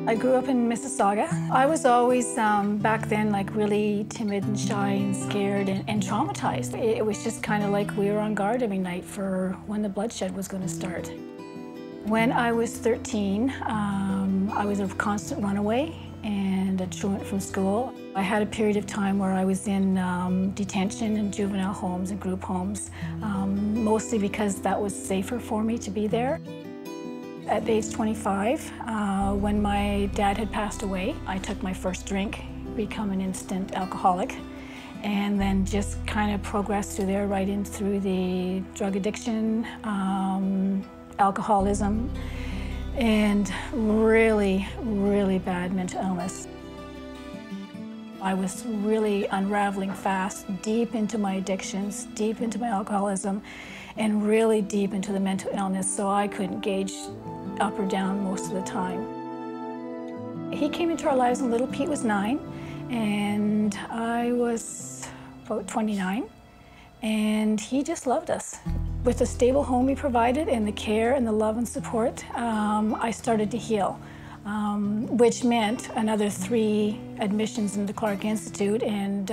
I grew up in Mississauga. I was always, back then, like really timid and shy and scared and traumatized. It was just kind of like we were on guard every night for when the bloodshed was going to start. When I was 13, I was a constant runaway and a truant from school. I had a period of time where I was in detention and juvenile homes and group homes, mostly because that was safer for me to be there. At age 25, when my dad had passed away, I took my first drink, become an instant alcoholic, and then just kind of progressed through there right in through the drug addiction, alcoholism, and really, really bad mental illness. I was really unraveling fast, deep into my addictions, deep into my alcoholism, and really deep into the mental illness, so I couldn't gauge up or down most of the time. He came into our lives when little Pete was 9, and I was about 29, and he just loved us. With the stable home he provided and the care and the love and support, I started to heal, which meant another 3 admissions into Clark Institute and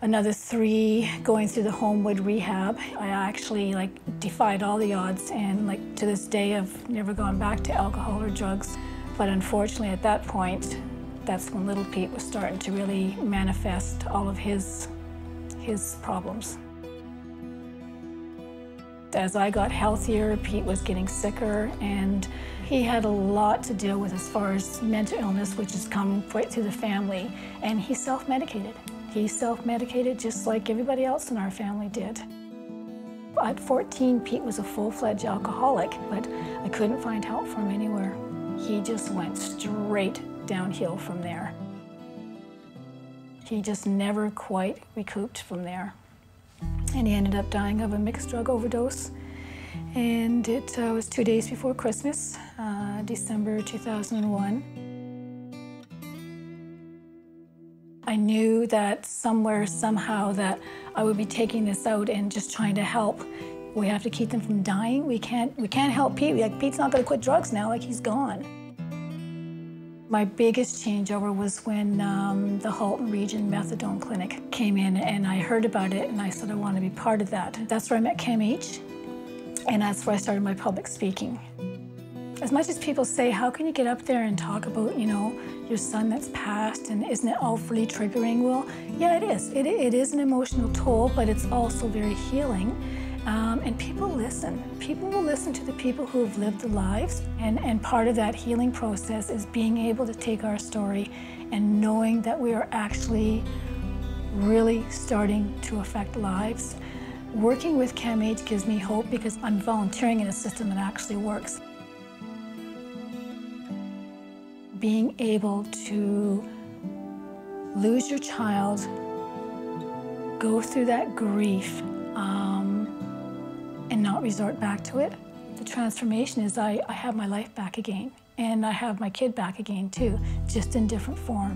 another 3 going through the Homewood rehab. I actually defied all the odds, and to this day I've never gone back to alcohol or drugs. But unfortunately at that point, that's when little Pete was starting to really manifest all of his problems. As I got healthier, Pete was getting sicker, and he had a lot to deal with as far as mental illness, which has come right through the family, and he self-medicated. He self-medicated just like everybody else in our family did. At 14, Pete was a full-fledged alcoholic, but I couldn't find help for him anywhere. He just went straight downhill from there. He just never quite recouped from there. And he ended up dying of a mixed drug overdose. And it was 2 days before Christmas, December 2001. I knew that somewhere, somehow, that I would be taking this out and just trying to help. We have to keep them from dying. We can't help Pete. Pete's not going to quit drugs now, he's gone. My biggest changeover was when the Halton Region Methadone Clinic came in, and I heard about it, and I said I want to be part of that. That's where I met CAMH, and that's where I started my public speaking. As much as people say, how can you get up there and talk about, your son that's passed, and isn't it awfully triggering? Well, yeah, it is. It is an emotional toll, but it's also very healing. And people listen. People will listen to the people who have lived the lives, and part of that healing process is being able to take our story and knowing that we are actually really starting to affect lives. Working with CAMH gives me hope because I'm volunteering in a system that actually works. Being able to lose your child, go through that grief, and not resort back to it. The transformation is I have my life back again, and I have my kid back again too, just in different form.